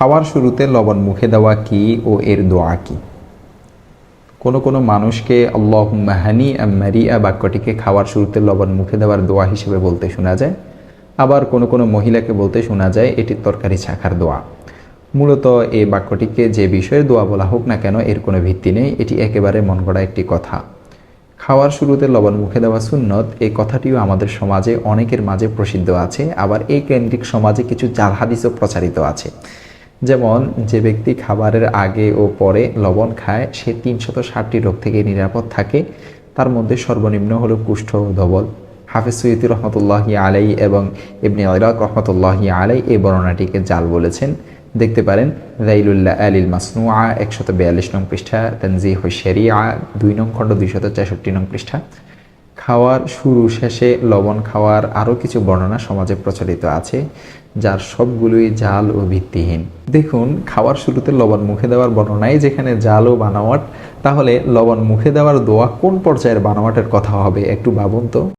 খাওয়ার শুরুতে লবণ মুখে দেওয়া কি ও এর দোয়া কি? কোনো মানুষকে আল্লাহুম্মা হানিআম মারিআ বাক্যটিকে খাওয়ার শুরুতে লবণ মুখে দেওয়ার দোয়া হিসেবে বলতে শোনা যায়। আবার কোনো মহিলাকে বলতে শোনা যায় এটি তরকারি চাখার দোয়া। মূলত এই বাক্যটিকে যে বিষয়ের দোয়া বলা হোক না কেন এর কোনো ভিত্তি নেই, এটি একেবারে মন গড়া একটি কথা। খাওয়ার শুরুতে লবণ মুখে দেওয়া সুন্নত, এই কথাটিও আমাদের সমাজে অনেকের মাঝে প্রসিদ্ধ আছে। আবার এই কেন্দ্রিক সমাজে কিছু জাল হাদিসও প্রচারিত আছে। যেমন, যে ব্যক্তি খাবারের আগে ও পরে লবণ খায় সে ৩৬০টি রোগ থেকে নিরাপদ থাকে। তার মধ্যে সর্বনিম্ন হলো কুষ্ঠ ও ধবল। হাফেজ সৈয়দী রহমতুল্লাহি আলাই এবং ইবনে ইরাক রহমতুল্লাহি আলাই এই বর্ণনাটিকে জাল বলেছেন। দেখতে পারেন রাইলুল্লাহ আলিল মাসনুআ ১৪২ নং পৃষ্ঠা, তানজিহুশ শরিয়া ২ নং খণ্ড ২৬৪ নং পৃষ্ঠা। খাওয়ার শুরু শেষে লবণ খাওয়ার আরও কিছু বর্ণনা সমাজে প্রচলিত আছে, যার সবগুলোই জাল ও ভিত্তিহীন। দেখুন, খাওয়ার শুরুতে লবণ মুখে দেওয়ার বর্ণনায় যেখানে জাল ও বানোয়াট, তাহলে লবণ মুখে দেওয়ার দোয়া কোন পর্যায়ের বানোয়াটের কথা হবে একটু ভাবুন তো।